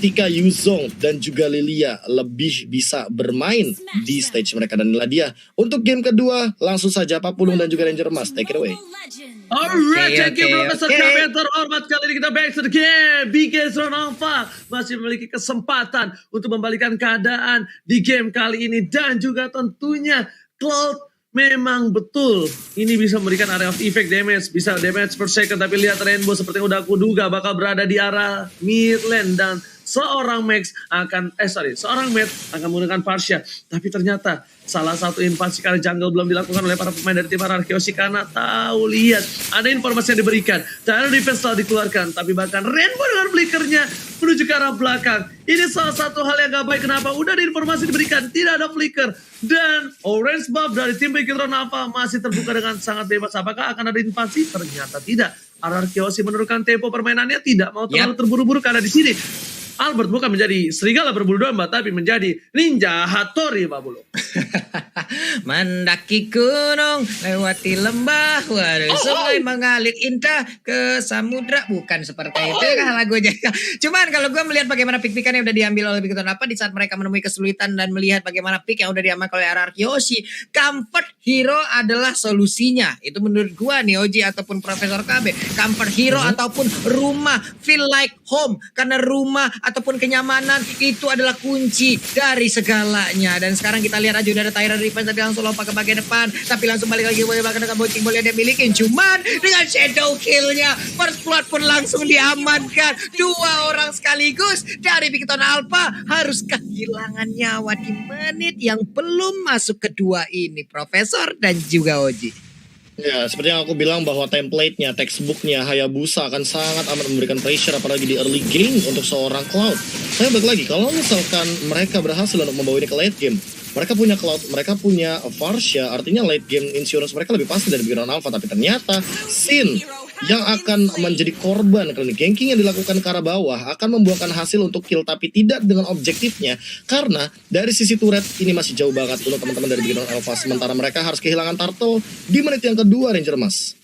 ketika Yuzong dan juga Lilia lebih bisa bermain di stage mereka. Dan inilah dia untuk game kedua, langsung saja Pak Pulung dan juga Ranger Mas, take it away. Alright, thank you Profesor KB terhormat. Kali ini kita back to the game. Bigetron Alpha masih memiliki kesempatan untuk membalikan keadaan di game kali ini. Dan juga tentunya Cloud memang betul ini bisa memberikan area of effect damage, bisa damage per second. Tapi lihat Rainbow seperti yang udah aku duga bakal berada di arah mid lane. Dan seorang Max akan, seorang Matt akan menggunakan Farsha. Tapi ternyata salah satu invasi kali jungle belum dilakukan oleh para pemain dari tim Ararkyoshi karena tahu lihat ada informasi yang diberikan. Tyro defense telah dikeluarkan, tapi bahkan Rainbow dengan flickernya menuju ke arah belakang. Ini salah satu hal yang gak baik. Kenapa? Udah ada informasi diberikan, tidak ada flicker. Dan orange buff dari tim Bigetron Alpha masih terbuka dengan sangat bebas. Apakah akan ada invasi? Ternyata tidak. Ararkyoshi menurunkan tempo permainannya, tidak mau terlalu terburu-buru karena di sini Albert bukan menjadi serigala berbulu domba, tapi menjadi ninja Hattori, Pak Bulu. Mendaki gunung, lewati lembah, waduh, sungai mengalir indah ke samudra. Bukan seperti itu kan lagunya. Cuman kalau gue melihat bagaimana pick-pickan yang udah diambil oleh Bigetron apa di saat mereka menemui kesulitan dan melihat bagaimana pick yang udah diamankan oleh Ararkyoshi, comfort hero adalah solusinya. Itu menurut gue nih Oji ataupun Profesor KB. Comfort hero ataupun rumah, feel like home. Karena rumah ataupun kenyamanan itu adalah kunci dari segalanya. Dan sekarang kita lihat aja udah ada Tyra defense tadi langsung lompat ke bagian depan, tapi langsung balik lagi bahkan dengan bocing bola yang dia milikin. Cuman dengan shadow killnya first blood pun langsung diamankan. Dua orang sekaligus dari Bigetron Alpha harus kehilangan nyawa di menit yang belum masuk kedua ini, Profesor dan juga Oji. Ya, seperti yang aku bilang bahwa template-nya, textbook-nya Hayabusa akan sangat amat memberikan pressure apalagi di early game untuk seorang Cloud. Saya balik lagi, kalau misalkan mereka berhasil untuk membawa ini ke late game, mereka punya Cloud, mereka punya Farsha, artinya late game insurance mereka lebih pasti dari Bigetron Alpha. Tapi ternyata Sin yang akan menjadi korban kali ini, ganking yang dilakukan ke arah bawah akan membuahkan hasil untuk kill, tapi tidak dengan objektifnya. Karena dari sisi turret ini masih jauh banget untuk teman-teman dari Bigetron Alpha. Sementara mereka harus kehilangan turtle di menit yang kedua, Ranger Mas.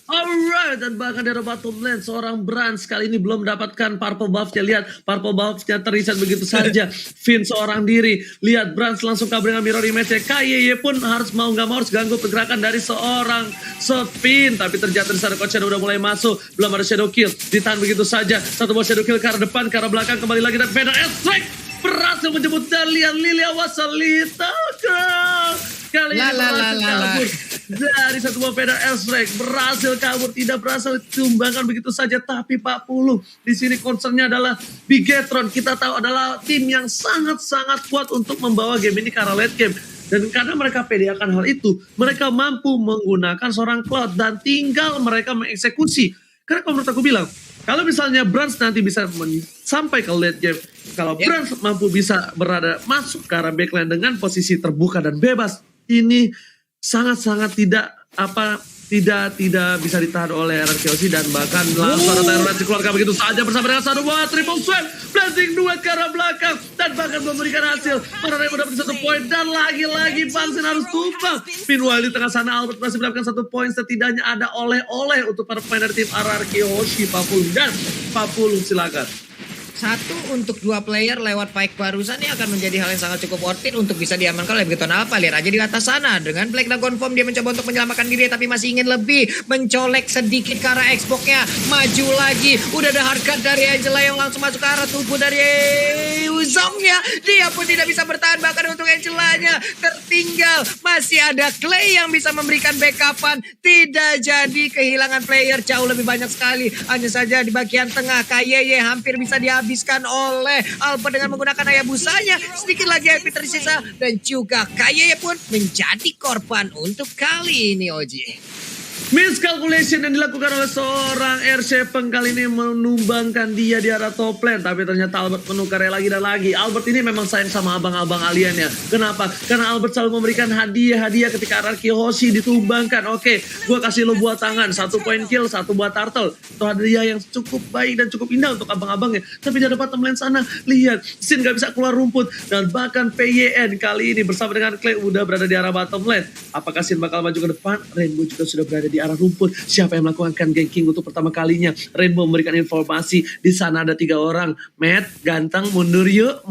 Alright, dan bahkan dari bottom lane seorang Brands kali ini belum mendapatkan purple buff-nya. Lihat, purple buff-nya terreset begitu saja. Finn seorang diri. Lihat, Brands langsung kabur dengan mirror image-nya. KYY pun harus mau nggak mau harus ganggu pergerakan dari seorang Finn. Tapi ternyata di sana Coach Shadow udah mulai masuk. Belum ada shadow kill. Ditahan begitu saja. Satu buah shadow kill ke arah depan, ke arah belakang. Kembali lagi dan Vader Strike berhasil menjemput Dalian Lilia was a little girl. Kali ini berhasil kabur dari satu buah Vader Strike, berhasil kabur, tidak berhasil ditumbangkan begitu saja. Tapi Pak Pulu di sini concernnya adalah Bigetron. Kita tahu adalah tim yang sangat-sangat kuat untuk membawa game ini ke arah late game. Dan karena mereka pede akan hal itu, mereka mampu menggunakan seorang Cloud dan tinggal mereka mengeksekusi. Karena kalau menurut aku bilang, kalau misalnya Brands nanti bisa sampai ke late game, kalau Brands mampu bisa berada masuk ke arah backline dengan posisi terbuka dan bebas, ini sangat-sangat tidak bisa ditahan oleh Ararkyoshi. Dan bahkan langsung ada Tyro dikeluarkan begitu saja bersama dengan satu buah triple sweep, blending duet ke arah belakang dan bahkan memberikan hasil. Para mendapat satu poin dan lagi-lagi Bansin harus tumbang. Meanwhile di tengah sana Albert masih mendapatkan satu poin. Setidaknya ada oleh-oleh untuk para pemain dari tim Ararkyoshi. Papulung dan Papulung silakan. Satu untuk dua player lewat Pike barusan ini akan menjadi hal yang sangat cukup worth it untuk bisa diamankan oleh Bigetron Alpha. Lihat aja di atas sana dengan Black Dragon Form dia mencoba untuk menyelamatkan diri tapi masih ingin lebih, mencolek sedikit ke arah Xbox-nya, maju lagi. Udah ada hardcut dari Angela yang langsung masuk ke arah tubuh dari Uzong-nya. Dia pun tidak bisa bertahan, bahkan untuk Angela-nya tertinggal. Masih ada Clay yang bisa memberikan backupan. Tidak jadi, kehilangan player jauh lebih banyak sekali. Hanya saja di bagian tengah KYY hampir bisa dihabiskan oleh Albert dengan menggunakan Hayabusanya. Sedikit lagi HP tersisa dan juga KYY pun menjadi korban untuk kali ini, Oji. Miscalculation yang dilakukan oleh seorang R7 kali ini menumbangkan dia di arah top lane. Tapi ternyata Albert menukarnya lagi dan lagi. Albert ini memang sayang sama abang-abang aliennya. Kenapa? Karena Albert selalu memberikan hadiah-hadiah ketika Ararkyoshi ditumbangkan. Oke, gue kasih lo buah tangan, 1 point kill, 1 buah turtle. Itu hadiah yang cukup baik dan cukup indah untuk abang-abangnya. Tapi di depan top lane sana, lihat, Sin gak bisa keluar rumput. Dan bahkan PYN kali ini bersama dengan Clay udah berada di arah bottom lane. Apakah Sin bakal maju ke depan? Rainbow juga sudah berada di di arah rumput. Siapa yang melakukan ganking untuk pertama kalinya? Rainbow memberikan informasi di sana ada 3 orang. Matt, ganteng, mundur yuk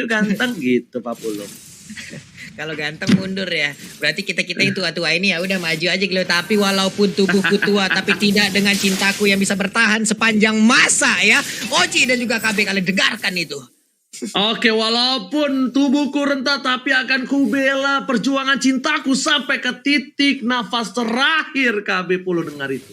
ganteng gitu Pak Pulung. Kalau ganteng mundur ya. Berarti kita-kita yang tua-tua ini ya udah maju aja gitu. Tapi walaupun tubuhku tua tapi tidak dengan cintaku yang bisa bertahan sepanjang masa ya. Oci dan juga KB kalian dengarkan itu. Oke, walaupun tubuhku rentah tapi akan kubela perjuangan cintaku sampai ke titik nafas terakhir. KB Pulung dengar itu.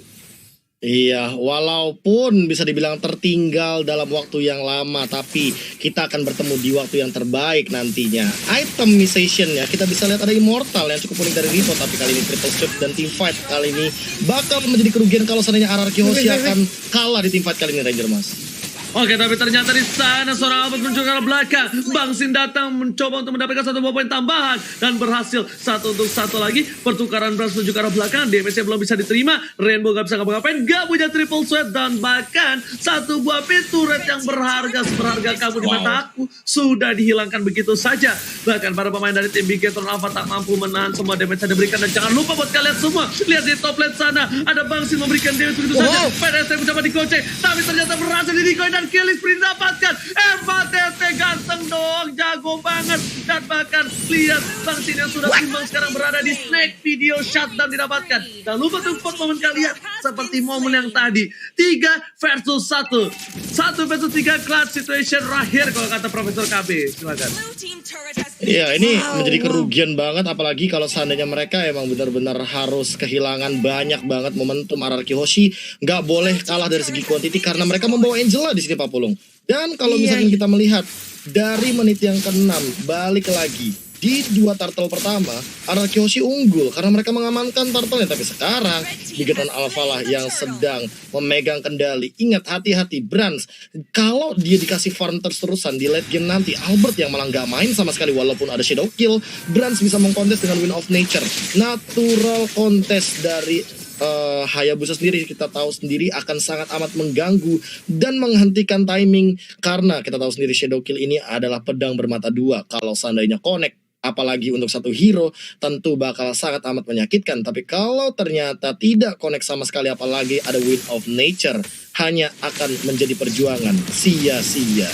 Iya, walaupun bisa dibilang tertinggal dalam waktu yang lama, tapi kita akan bertemu di waktu yang terbaik nantinya. Itemization ya, kita bisa lihat ada Immortal yang cukup unik dari Rivo, tapi kali ini Triple Swift dan Teamfight kali ini bakal menjadi kerugian kalau seandainya RRQ Hoshi akan kalah di Teamfight kali ini, Ranger Mas. Oke, tapi ternyata di sana seorang Albert muncul ke arah belakang. Bang Sin datang mencoba untuk mendapatkan 1 buah poin tambahan dan berhasil 1 untuk 1 lagi. Pertukaran Brans menuju ke arah belakang. Damage-nya belum bisa diterima. Rainbow gak bisa ngapa-ngapain. Gak punya triple sweat dan bahkan 1 buah pintu red yang berharga kamu di mata aku sudah dihilangkan begitu saja. Bahkan para pemain dari tim Bigetron Alpha tak mampu menahan semua damage yang diberikan. Dan jangan lupa buat kalian semua, lihat di top lane sana ada Bang Sin memberikan damage begitu saja. PDST mencoba digocek, tapi ternyata berhasil didikoin dan kill sprint dapatkan. FATT ganteng dong, jago banget. Dan bahkan lihat Bang Sin yang sudah timbang sekarang berada di snake video shutdown didapatkan. Dan lupa tuh momen kalian seperti momen yang tadi 3 versus 1 versus 3 clutch situation terakhir kalau kata Profesor KB. Silakan. Iya, ini menjadi kerugian banget, apalagi kalau seandainya mereka emang benar-benar harus kehilangan banyak banget momentum. RRQ Hoshi nggak boleh kalah dari segi kuantiti karena mereka membawa Angela di sini Pak Pulung. Dan kalau misalnya kita melihat dari menit yang ke-6 balik lagi di 2 turtle pertama, RRQ Hoshi unggul karena mereka mengamankan turtle-nya. Tapi sekarang Bigetron Alpha lah yang sedang memegang kendali. Ingat, hati-hati Brans, kalau dia dikasih farm terus-terusan di late game nanti, Albert yang malah nggak main sama sekali. Walaupun ada Shadow Kill, Brans bisa mengkontes dengan Wind of Nature. Natural contest dari Hayabusa sendiri kita tahu sendiri akan sangat amat mengganggu dan menghentikan timing, karena kita tahu sendiri Shadow Kill ini adalah pedang bermata 2. Kalau seandainya connect, apalagi untuk satu hero, tentu bakal sangat amat menyakitkan. Tapi kalau ternyata tidak connect sama sekali, apalagi ada Wind of Nature, hanya akan menjadi perjuangan sia-sia.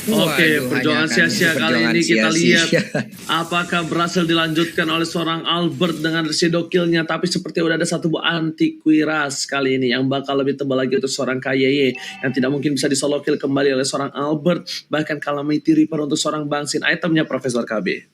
Oke, perjuangan sia-sia kali ini kita lihat apakah berhasil dilanjutkan oleh seorang Albert dengan shadow kill-nya. Tapi seperti udah ada 1 buah anti kuiras kali ini yang bakal lebih tebal lagi untuk seorang KYY yang tidak mungkin bisa di solo kill kembali oleh seorang Albert. Bahkan Calamity Reaper untuk seorang Bang Sin, itemnya Profesor KB.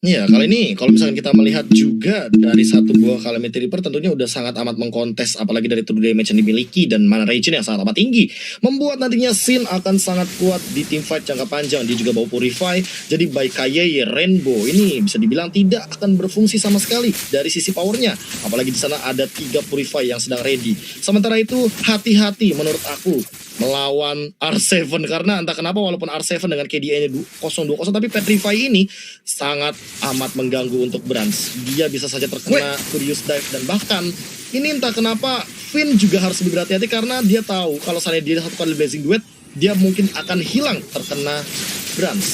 Iya, kali ini kalau misalkan kita melihat juga dari 1 buah Calamity Reaper tentunya udah sangat amat mengkontes, apalagi dari true damage yang dimiliki dan mana regen yang sangat amat tinggi, membuat nantinya Sin akan sangat kuat di teamfight jangka panjang. Dia juga bawa Purify, jadi baik KYY, Rainbow ini bisa dibilang tidak akan berfungsi sama sekali dari sisi powernya, apalagi di sana ada 3 Purify yang sedang ready. Sementara itu hati-hati menurut aku melawan R7, karena entah kenapa walaupun R7 dengan KDA-nya 0-2-0, tapi Petrify ini sangat amat mengganggu untuk Brans. Dia bisa saja terkena Furious Dive, dan bahkan ini entah kenapa Finn juga harus lebih berhati-hati karena dia tahu kalau misalnya dia 1 kali Blazing Duet, dia mungkin akan hilang terkena Brans.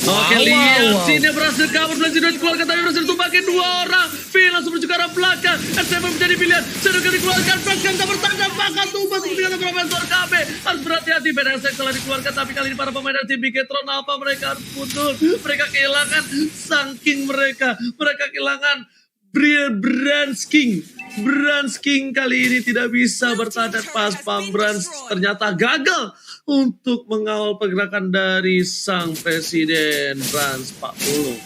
Oke, lihat sini berhasil kabur Blazing Duet keluarkan, tapi berhasil tumbakin 2 orang. Finn langsung menuju ke arah belakang. S7 menjadi pilihan. Shadow Kill dikeluarkan. Fragment tak bertanda, bakal tumbas seperti kata Profesor KB. Harus berhati-hati. BDSX telah dikeluarkan, tapi kali ini para pemain dari tim Bigetron apa mereka harus mundur. Mereka kehilangan saking mereka kehilangan Brans King kali ini tidak bisa bertahan pas Bang Brans ternyata gagal untuk mengawal pergerakan dari sang presiden Brans Pak Pulung.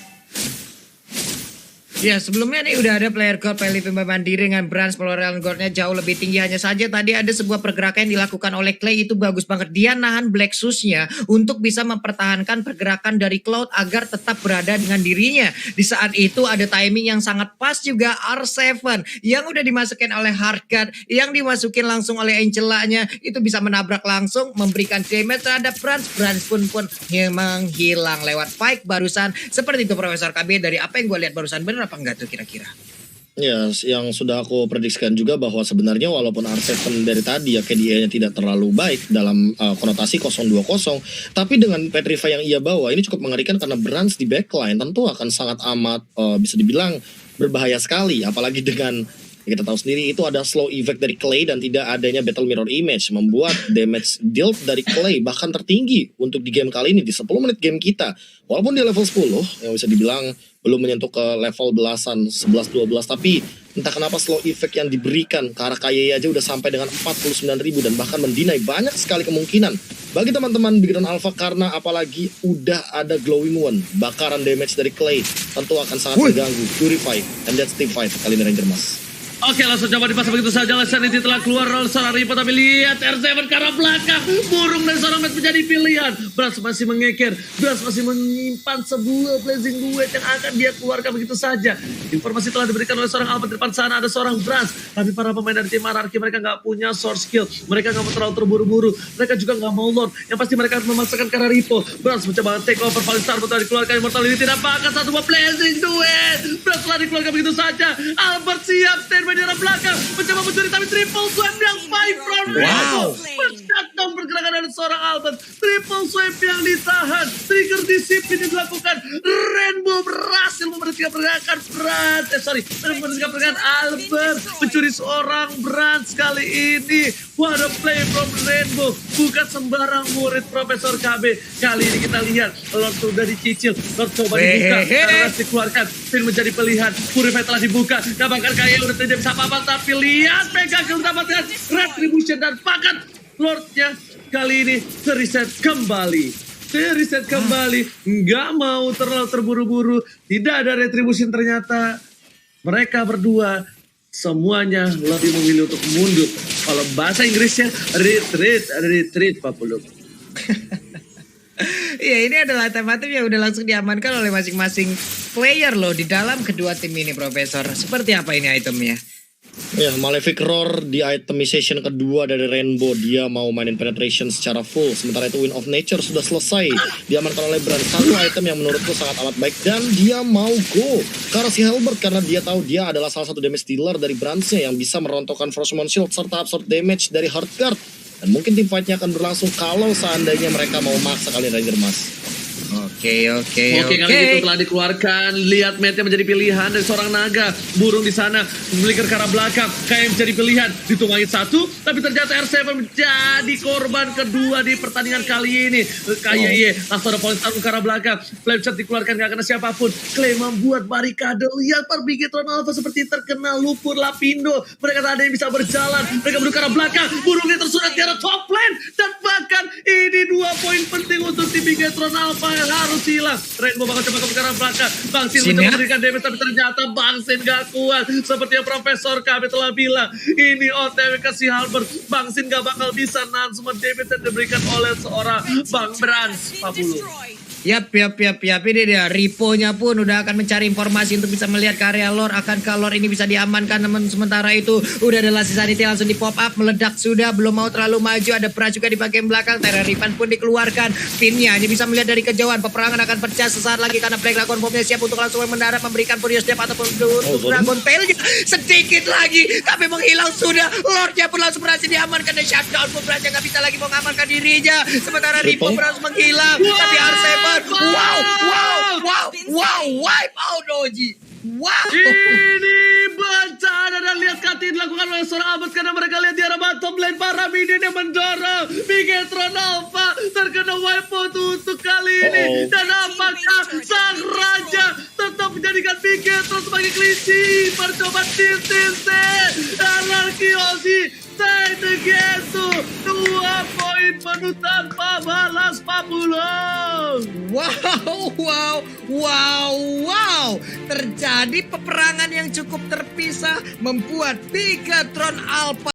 Ya, sebelumnya nih udah ada player gold PLP mandiri dengan Brans Valorant goldnya jauh lebih tinggi. Hanya saja tadi ada sebuah pergerakan yang dilakukan oleh Clay, itu bagus banget. Dia nahan Black Shoes-nya untuk bisa mempertahankan pergerakan dari Cloud agar tetap berada dengan dirinya. Di saat itu ada timing yang sangat pas juga R7 yang udah dimasukin oleh Hardguard, yang dimasukin langsung oleh Angela-nya, itu bisa menabrak langsung, memberikan damage terhadap Brans. Brans pun menghilang lewat fight barusan. Seperti itu Profesor KB, dari apa yang gue lihat barusan, bener apa enggak tuh kira-kira? Ya, yang sudah aku prediksikan juga bahwa sebenarnya walaupun R7 dari tadi ya KDA-nya tidak terlalu baik dalam konotasi 0-2-0, tapi dengan Petrify yang ia bawa ini cukup mengerikan karena Brans di backline tentu akan sangat amat bisa dibilang berbahaya sekali, apalagi dengan Kita tahu sendiri itu ada slow effect dari Clay dan tidak adanya battle mirror image membuat damage dealt dari Clay bahkan tertinggi untuk di game kali ini di 10 menit game kita. Walaupun di level 10 yang bisa dibilang belum menyentuh ke level belasan 11-12, tapi entah kenapa slow effect yang diberikan ke arah KYE aja udah sampai dengan 49.000 dan bahkan mendinai banyak sekali kemungkinan bagi teman-teman Bigetron Alpha karena apalagi udah ada glowing one, bakaran damage dari Clay tentu akan sangat mengganggu. Purify and that's team fight kali ini Ranger Mas. Oke, langsung coba dipasang begitu saja. Sanity telah keluar oleh seorang Ripo, tapi lihat R7 ke arah belakang. Burung dari seorang Matt menjadi pilihan. Brans masih mengeker. Brans masih menyimpan sebuah blazing duet yang akan dia keluarkan begitu saja. Informasi telah diberikan oleh seorang Albert. Di depan sana ada seorang Brans. Tapi para pemain dari tim Ararki mereka nggak punya source skill. Mereka nggak mau terlalu terburu-buru. Mereka juga nggak mau Lord. Yang pasti mereka akan memaksakan ke arah Ripo. Brans mencoba take over. Paling Star telah dikeluarkan. Immortal ini tidak bakal satu buah blazing duet. Brans telah dikeluarkan begitu saja. Albert siap stand di arah belakang, mencoba mencuri tapi triple swipe yang five round. Wow. Shutdown pergerakan dari seorang Albert. Triple swipe yang ditahan. Trigger disiplin yang dilakukan. Rainbow berhasil memberhentikan pergerakan memberhentikan pergerakan Albert. Mencuri seorang Brand kali ini. What a play from Rainbow. Bukan sembarang murid Profesor KB. Kali ini kita lihat Lord sudah dicicil. Lord coba dibuka. Karena dikeluarkan. Finn menjadi pilihan. Purify telah dibuka. Nah bahkan kayak udah tidak bisa apa-apa. Tapi lihat Pegasus mendapatkan retribution dan pakat Lordnya kali ini reset kembali. Nggak mau terlalu terburu-buru. Tidak ada retribution ternyata. Mereka berdua semuanya lebih memilih untuk mundur. Kalau bahasa Inggrisnya retreat Pak Pulung. Iya, ini adalah item-item yang udah langsung diamankan oleh masing-masing player loh di dalam kedua tim ini, Profesor. Seperti apa ini itemnya? Ya, Malefic Roar di itemization kedua dari Rainbow. Dia mau mainin penetration secara full. Sementara itu Wind of Nature sudah selesai diamankan oleh Brand. Satu item yang menurutku sangat amat baik. Dan dia mau go ke arah si Halberd karena dia tahu dia adalah salah satu damage dealer dari Brandsnya yang bisa merontokkan Frostmourne Shield serta absorb damage dari Heartguard. Dan mungkin tim fightnya akan berlangsung kalau seandainya mereka mau maksa kali Ranger Mas. Oke, kali itu telah dikeluarkan. Lihat Matt menjadi pilihan dari seorang naga. Burung di sana memiliki ke arah belakang. Kayak menjadi pilihan. Ditumai satu, tapi ternyata R7 menjadi korban kedua di pertandingan kali ini. Kayak langsung ada Paling Star ke arah belakang. Flame shot dikeluarkan gak kena siapapun. Clay membuat barikade. Lihat Bigetron Alpha seperti terkena lumpur lapindo. Mereka tak ada yang bisa berjalan. Mereka menuju ke arah belakang. Burungnya tersurat di arah top lane. Dan bahkan ini 2 poin penting untuk tim Bigetron Alpha yang harus hilang. Rainbow bakal coba ke arah belakang. Bang Sin mencoba memberikan damage tapi ternyata Bang Sin gak kuat. Seperti yang Profesor KB telah bilang. Ini OTW ke si Halbert. Bang Sin gak bakal bisa nahan semua damage yang diberikan oleh seorang Bang Brans. Pabulu. Yap. Ini dia. Riponya pun udah akan mencari informasi untuk bisa melihat ke area lore. Akankah lore ini bisa diamankan? Namun sementara itu udah ada Lassie Sanity langsung di pop up. Meledak sudah. Belum mau terlalu maju. Ada Brand juga di bagian belakang. Terror Ripan pun dikeluarkan. Pinnya hanya bisa melihat dari kejauhan. Peperangan akan pecah sesaat lagi karena Black Dragon Bombnya siap untuk langsung mendarat. Memberikan Furious Step ataupun untuk Dragon Tailnya. Sedikit lagi. Tapi menghilang sudah. Lordnya pun langsung berhasil diamankan. Dan shutdown pun Brandnya gak bisa lagi mengamankan dirinya. Sementara Ripo berhasil menghilang. Tapi R7 wipe out Doji. Wow. Ini bencana dan lihat Kati dilakukan oleh seorang Albert karena mereka lihat di arah bottom lane para minion yang mendorong Bigetron Alpha terkena wipe out untuk kali ini. Dan apakah sang raja tetap menjadikan Bigetron sebagai kelinci? Percobaan Tintin Anarki Ozzy Stay together. 2 poin penuh tanpa balas Pabulong. Wow. Terjadi peperangan yang cukup terpisah membuat Bigetron Alpha